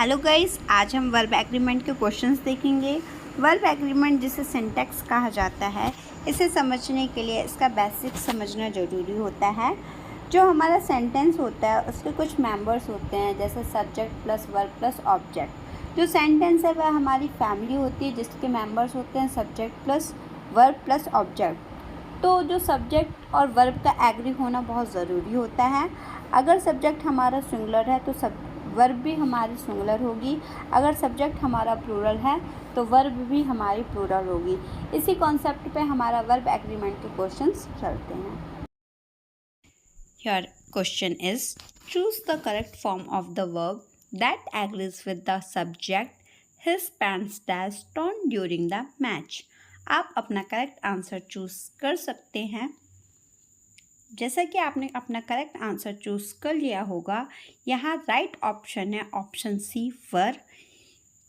Hello guys, आज हम verb agreement के क्वेश्चंस देखेंगे। वर्ब एग्रीमेंट जिसे सिंटैक्स कहा जाता है, इसे समझने के लिए इसका बेसिक समझना ज़रूरी होता है। जो हमारा सेंटेंस होता है उसके कुछ मेंबर्स होते हैं, जैसे subject plus verb plus object. जो सेंटेंस है वह हमारी फैमिली होती है जिसके मेंबर्स होते हैं subject plus verb plus object. तो जो सब्जेक्ट और वर्ब का एग्री होना बहुत ज़रूरी होता है। अगर सब्जेक्ट हमारा सिंगुलर है तो वर्ब भी हमारी सिंगुलर होगी। अगर सब्जेक्ट हमारा प्लूरल है तो वर्ब भी हमारी प्लूरल होगी। इसी कॉन्सेप्ट पे हमारा वर्ब एग्रीमेंट के क्वेश्चंस चलते हैं। Your question is choose the correct form of the verb that agrees with the subject his pants dash torn during the match. आप अपना करेक्ट आंसर चूज कर सकते हैं। जैसा कि आपने अपना करेक्ट आंसर चूज़ कर लिया होगा, यहाँ राइट ऑप्शन है ऑप्शन सी वर।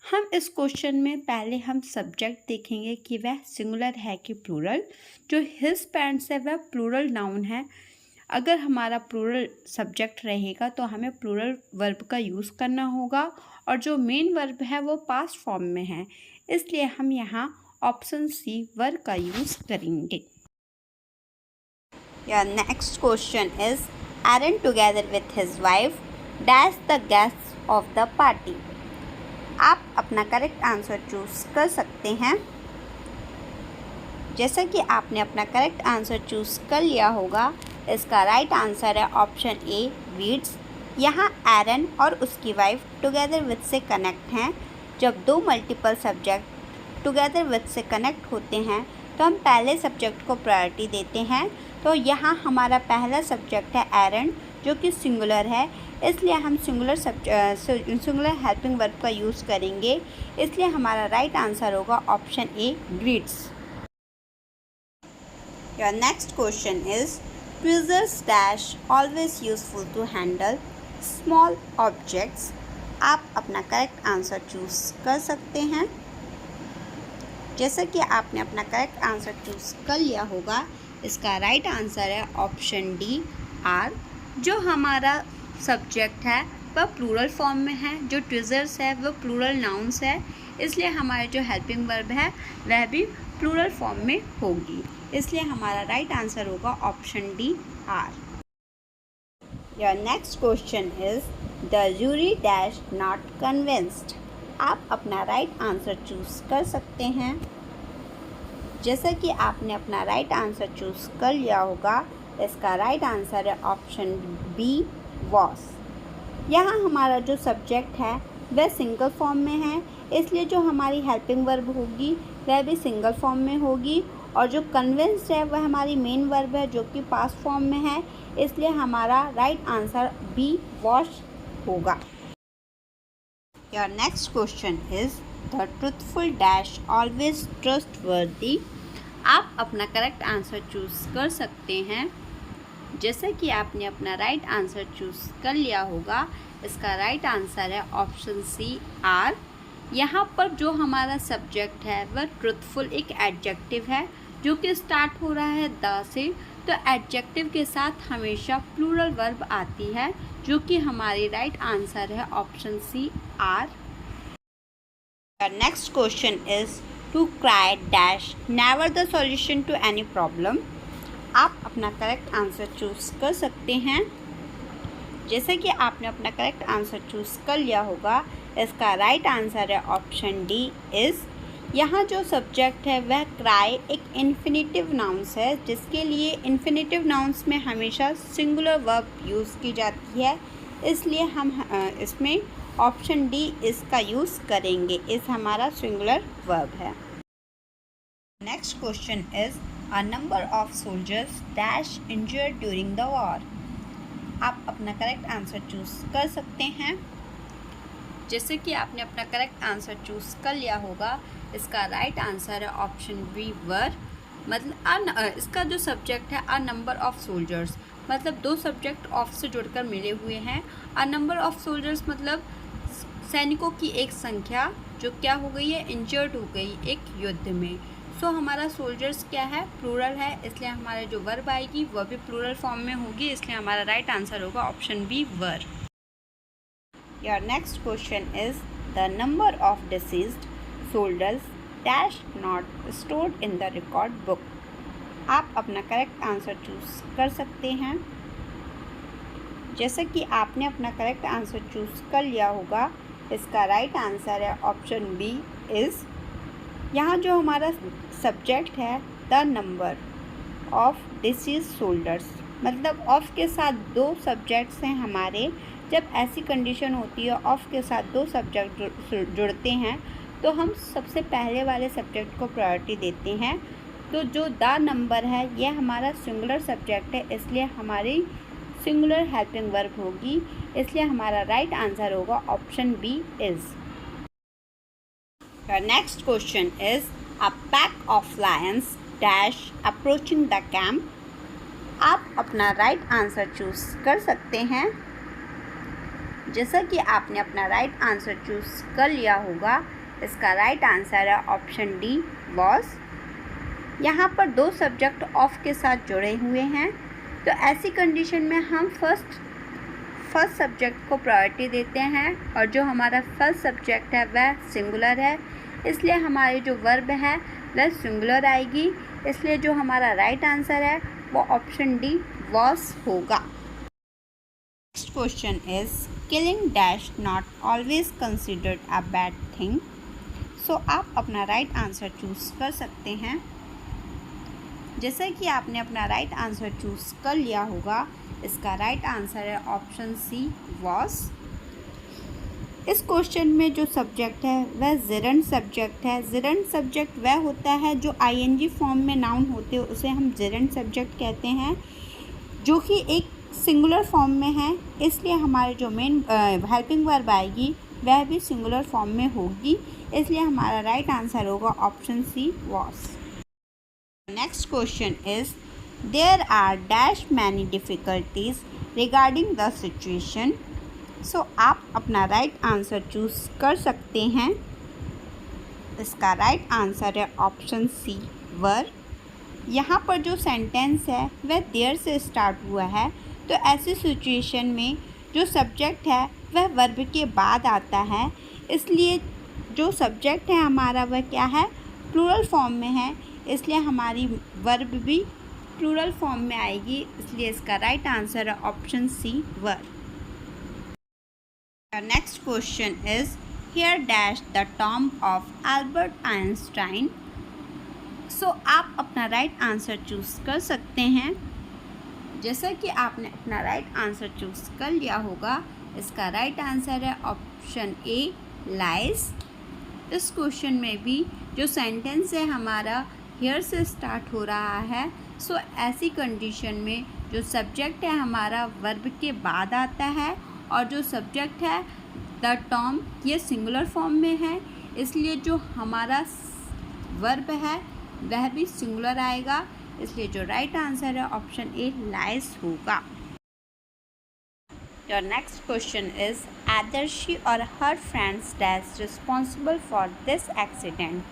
हम इस क्वेश्चन में पहले हम सब्जेक्ट देखेंगे कि वह सिंगुलर है कि प्लूरल। जो हिज पैंट्स है वह प्लूरल नाउन है। अगर हमारा प्लूरल सब्जेक्ट रहेगा तो हमें प्लूरल वर्ब का यूज़ करना होगा, और जो मेन वर्ब है वो पास्ट फॉर्म में है, इसलिए हम यहाँ ऑप्शन सी वर का यूज़ करेंगे। Your next question is Aaron together with his wife dash the guests of the party। आप अपना करेक्ट आंसर चूज़ कर सकते हैं। जैसा कि आपने अपना करेक्ट आंसर चूज़ कर लिया होगा, इसका राइट आंसर है ऑप्शन ए रीड्स। यहाँ एरन और उसकी वाइफ टुगेदर विथ से कनेक्ट हैं। जब दो मल्टीपल सब्जेक्ट टुगेदर विथ से कनेक्ट होते हैं तो हम पहले सब्जेक्ट को प्रायोरिटी देते हैं। तो यहाँ हमारा पहला सब्जेक्ट है एरन, जो कि सिंगुलर है, इसलिए हम सिंगुलर हेल्पिंग वर्ब का यूज़ करेंगे। इसलिए हमारा राइट आंसर होगा option A greets. Your next question is tweezers dash always useful to handle small objects. आप अपना करेक्ट आंसर चूज़ कर सकते हैं। जैसा कि आपने अपना करेक्ट आंसर चूज़ कर लिया होगा, इसका राइट आंसर है ऑप्शन डी आर। जो हमारा सब्जेक्ट है वह प्लूरल फॉर्म में है, जो ट्विज़र्स है वह प्लूरल नाउन्स है, इसलिए हमारे जो हेल्पिंग वर्ब है वह भी प्लूरल फॉर्म में होगी। इसलिए हमारा राइट आंसर होगा option D are. Your next question is the jury dash not convinced. आप अपना राइट आंसर चूज़ कर सकते हैं। जैसा कि आपने अपना राइट आंसर चूज़ कर लिया होगा, इसका राइट आंसर है ऑप्शन बी वॉस। यहाँ हमारा जो सब्जेक्ट है वह सिंगल फॉर्म में है, इसलिए जो हमारी हेल्पिंग वर्ब होगी वह भी सिंगल फॉर्म में होगी, और जो कन्विंस्ड है वह हमारी मेन वर्ब है जो कि पास्ट फॉर्म में है, इसलिए हमारा राइट आंसर बी वॉश होगा। Your next question is the truthful dash always trustworthy. आप अपना करेक्ट आंसर चूज़ कर सकते हैं। जैसे कि आपने अपना राइट आंसर चूज़ कर लिया होगा, इसका राइट आंसर है ऑप्शन सी आर। यहाँ पर जो हमारा सब्जेक्ट है वह ट्रूथफुल एक एडजेक्टिव है जो कि स्टार्ट हो रहा है द से, तो एडजेक्टिव के साथ हमेशा प्लूरल वर्ब आती है, जो कि हमारी राइट आंसर है option C are. Next question is to cry dash never the solution to any problem. आप अपना करेक्ट आंसर चूज़ कर सकते हैं। जैसे कि आपने अपना करेक्ट आंसर चूज़ कर लिया होगा, इसका राइट आंसर है ऑप्शन डी इज़। यहाँ जो सब्जेक्ट है वह क्राई एक इन्फिनेटिव नाउन्स है, जिसके लिए इन्फिनेटिव नाउन्स में हमेशा सिंगुलर वर्ब यूज़ की जाती है, इसलिए हम इसमें ऑप्शन डी इसका यूज़ करेंगे। इस हमारा सिंगुलर वर्ब है। Next question is a number of soldiers dash injured during the war. आप अपना करेक्ट आंसर चूज़ कर सकते हैं। जैसे कि आपने अपना करेक्ट आंसर चूज़ कर लिया होगा, इसका राइट आंसर है ऑप्शन बी वर। मतलब इसका जो सब्जेक्ट है अ नंबर ऑफ सोल्जर्स, मतलब दो सब्जेक्ट ऑफ से जुड़कर मिले हुए हैं। अ नंबर ऑफ सोल्जर्स मतलब सैनिकों की एक संख्या जो क्या हो गई है, इंजर्ड हो गई एक युद्ध में। सो हमारा सोल्जर्स क्या है, प्लूरल है, इसलिए हमारे जो वर्ब आएगी वह भी प्लूरल फॉर्म में होगी, इसलिए हमारा राइट आंसर होगा ऑप्शन बी वर। Your next question is the number of deceased soldiers dash not stored in the record book. आप अपना करेक्ट आंसर चूज़ कर सकते हैं। जैसे कि आपने अपना करेक्ट आंसर चूज़ कर लिया होगा, इसका राइट आंसर है ऑप्शन बी इज़। यहाँ जो हमारा सब्जेक्ट है the number of disease shoulders, मतलब ऑफ के साथ दो सब्जेक्ट्स हैं हमारे। जब ऐसी कंडीशन होती है ऑफ के साथ दो सब्जेक्ट जुड़ते हैं तो हम सबसे पहले वाले सब्जेक्ट को प्रायोरिटी देते हैं। तो जो द नंबर है ये हमारा सिंगुलर सब्जेक्ट है, इसलिए हमारी सिंगुलर हेल्पिंग वर्ब होगी, इसलिए हमारा राइट आंसर होगा option B is. Your next question is a pack of lions dash approaching the camp. आप अपना राइट आंसर चूज़ कर सकते हैं। जैसा कि आपने अपना राइट आंसर चूज़ कर लिया होगा, इसका राइट आंसर है ऑप्शन डी वॉज। यहाँ पर दो सब्जेक्ट ऑफ के साथ जुड़े हुए हैं, तो ऐसी कंडीशन में हम फर्स्ट सब्जेक्ट को प्रायोरिटी देते हैं और जो हमारा फर्स्ट सब्जेक्ट है वह सिंगुलर है, इसलिए हमारी जो वर्ब है वह सिंगुलर आएगी, इसलिए जो हमारा राइट आंसर है वो ऑप्शन डी वॉज होगा। Next question is killing dash not always considered a bad thing. So आप अपना राइट आंसर चूज़ कर सकते हैं। जैसे कि आपने अपना राइट आंसर चूज़ कर लिया होगा, इसका राइट आंसर है ऑप्शन सी वॉज। इस क्वेश्चन में जो सब्जेक्ट है वह जिरंड सब्जेक्ट है। जिरंड सब्जेक्ट वह होता है जो आईएनजी फॉर्म में नाउन होते हैं, उसे हम जिरंड सब्जेक्ट कहते हैं, जो कि एक सिंगुलर फॉर्म में है, इसलिए हमारे जो मेन हेल्पिंग वर्ब आएगी वह भी सिंगुलर फॉर्म में होगी, इसलिए हमारा राइट आंसर होगा option C was. Next question is there are dash many difficulties regarding the situation. So आप अपना राइट आंसर चूज़ कर सकते हैं। इसका राइट आंसर है ऑप्शन सी वर। यहाँ पर जो सेंटेंस है वह देयर से स्टार्ट हुआ है, तो ऐसी सिचुएशन में जो सब्जेक्ट है वह वर्ब के बाद आता है, इसलिए जो सब्जेक्ट है हमारा वह क्या है, प्लूरल फॉर्म में है, इसलिए हमारी वर्ब भी प्लूरल फॉर्म में आएगी, इसलिए इसका राइट आंसर है option C were. Next question is here dash the tomb of Albert Einstein. So आप अपना राइट आंसर चूज़ कर सकते हैं। जैसा कि आपने अपना राइट आंसर चूज़ कर लिया होगा, इसका राइट आंसर है ऑप्शन ए लाइज। इस क्वेश्चन में भी जो सेंटेंस है हमारा हियर से स्टार्ट हो रहा है, सो ऐसी कंडीशन में जो सब्जेक्ट है हमारा वर्ब के बाद आता है और जो सब्जेक्ट है द टॉम ये सिंगुलर फॉर्म में है, इसलिए जो हमारा वर्ब है वह भी सिंगुलर आएगा, इसलिए जो राइट आंसर है ऑप्शन ए लाइज होगा। Your next question is Adarshi और her friends dash responsible for this accident.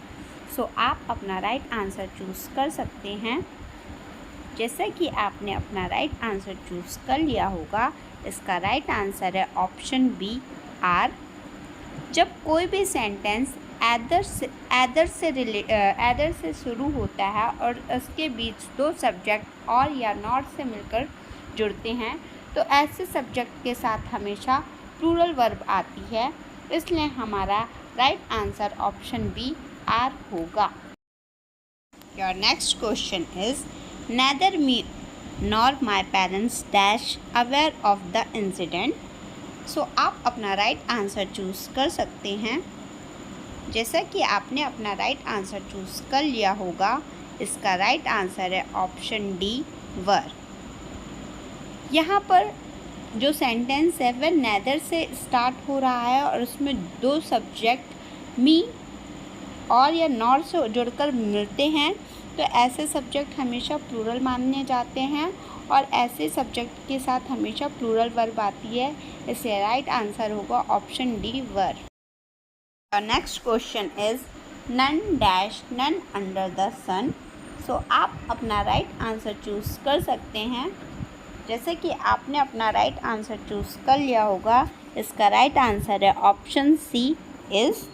So आप अपना राइट आंसर चूज़ कर सकते हैं। जैसे कि आपने अपना राइट आंसर चूज़ कर लिया होगा, इसका राइट आंसर है ऑप्शन बी आर। जब कोई भी सेंटेंस एदर से शुरू होता है और उसके बीच दो सब्जेक्ट और या नॉट से मिलकर जुड़ते हैं, तो ऐसे सब्जेक्ट के साथ हमेशा प्लूरल वर्ब आती है, इसलिए हमारा right answer option B are होगा। Your next question is neither me nor my parents dash aware of the incident. So आप अपना राइट आंसर चूज़ कर सकते हैं। जैसा कि आपने अपना राइट आंसर चूज़ कर लिया होगा, इसका राइट आंसर है ऑप्शन डी वर। यहाँ पर जो सेंटेंस है वह नेदर से स्टार्ट हो रहा है और उसमें दो सब्जेक्ट मी और या नॉर से जुड़कर मिलते हैं, तो ऐसे सब्जेक्ट हमेशा प्लूरल माने जाते हैं और ऐसे सब्जेक्ट के साथ हमेशा प्लूरल वर्ब आती है, इससे राइट आंसर होगा option D were. Next question is none dash none under the sun. So आप अपना राइट आंसर चूज़ कर सकते हैं। जैसे कि आपने अपना राइट आंसर चूज़ कर लिया होगा, इसका राइट आंसर है ऑप्शन सी इज़।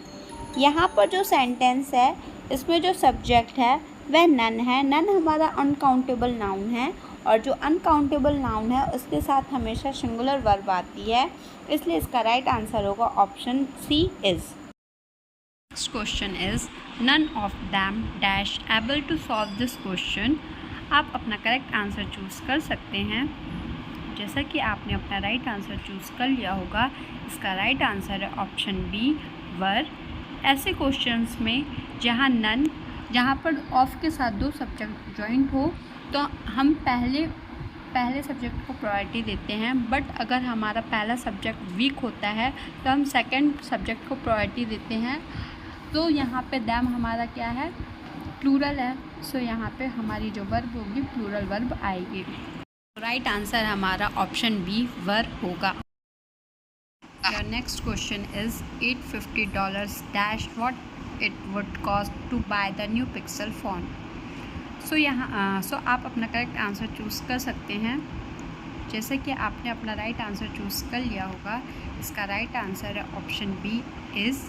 यहाँ पर जो सेंटेंस है इसमें जो सब्जेक्ट है वह नन है। नन हमारा अनकाउंटेबल नाउन है और जो अनकाउंटेबल नाउन है उसके साथ हमेशा सिंगुलर वर्ब आती है, इसलिए इसका राइट आंसर होगा option C is. Next question is none of them dash able to solve this question. आप अपना करेक्ट आंसर चूज़ कर सकते हैं। जैसा कि आपने अपना राइट आंसर चूज़ कर लिया होगा, इसका राइट आंसर है ऑप्शन बी वर। ऐसे क्वेश्चंस में जहाँ पर ऑफ के साथ दो सब्जेक्ट जॉइंट हो तो हम पहले सब्जेक्ट को प्रायोरिटी देते हैं, बट अगर हमारा पहला सब्जेक्ट वीक होता है तो हम सेकंड सब्जेक्ट को प्रायोरिटी देते हैं। तो यहाँ पे दैम हमारा क्या है, प्लूरल है, सो यहाँ पे हमारी जो वर्ब होगी प्लूरल वर्ब आएगी। राइट आंसर हमारा ऑप्शन बी वर होगा। Your next question is $850 dash what it would cost to buy the new Pixel phone. सो आप अपना करेक्ट आंसर चूज़ कर सकते हैं। जैसे कि आपने अपना राइट आंसर चूज़ कर लिया होगा, इसका राइट आंसर है ऑप्शन बी इज़।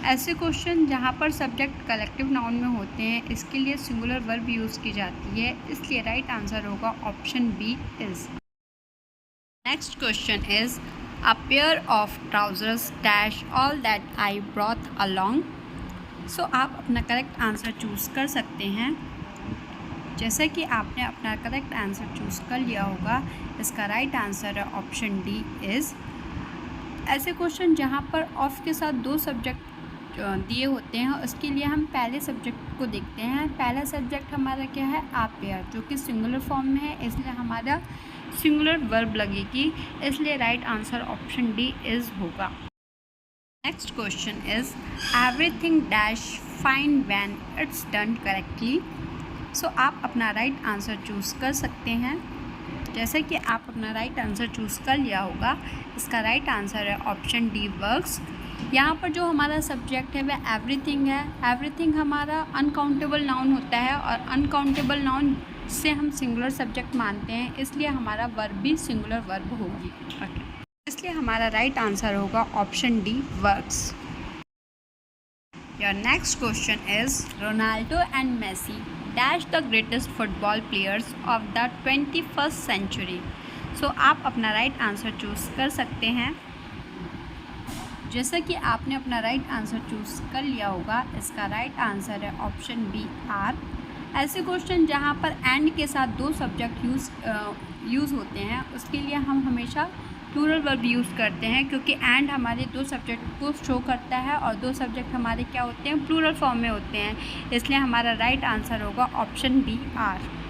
ऐसे क्वेश्चन जहाँ पर सब्जेक्ट कलेक्टिव नाउन में होते हैं, इसके लिए सिंगुलर वर्ब यूज़ की जाती है, इसलिए राइट आंसर होगा option B is. Next question is A pair of trousers dash all that I brought along. सो आप अपना करेक्ट आंसर चूज़ कर सकते हैं। जैसे कि आपने अपना करेक्ट आंसर चूज़ कर लिया होगा, इसका राइट आंसर है ऑप्शन डी इज़। ऐसे क्वेश्चन जहाँ पर ऑफ के साथ दो सब्जेक्ट दिए होते हैं, उसके लिए हम पहले सब्जेक्ट को देखते हैं। पहला सब्जेक्ट हमारा क्या है, आ पेयर, जो कि सिंगुलर फॉर्म में है, इसलिए हमारा सिंगुलर वर्ब लगेगी, इसलिए right answer option D is होगा। Next question is everything dash fine when it's done correctly. So आप अपना राइट आंसर चूज़ कर सकते हैं। जैसे कि आप अपना राइट आंसर चूज़ कर लिया होगा, इसका राइट आंसर है ऑप्शन डी वर्क्स। यहाँ पर जो हमारा सब्जेक्ट है वह एवरीथिंग है। एवरीथिंग हमारा अनकाउंटेबल नाउन होता है और अनकाउंटेबल नाउन से हम सिंगुलर सब्जेक्ट मानते हैं, इसलिए हमारा वर्ब भी सिंगुलर वर्ब होगी। ओके, इसलिए हमारा राइट आंसर होगा option D works. Your next question is Ronaldo and Messi dash the greatest football players of the 21st century. So आप अपना राइट आंसर चूज़ कर सकते हैं। जैसा कि आपने अपना राइट आंसर चूज़ कर लिया होगा, इसका राइट आंसर है ऑप्शन बी आर। ऐसे क्वेश्चन जहाँ पर एंड के साथ दो सब्जेक्ट यूज़ होते हैं, उसके लिए हम हमेशा प्लूरल वर्ब यूज़ करते हैं, क्योंकि एंड हमारे दो सब्जेक्ट को शो करता है और दो सब्जेक्ट हमारे क्या होते हैं, प्लूरल फॉर्म में होते हैं, इसलिए हमारा राइट आंसर होगा ऑप्शन बी आर।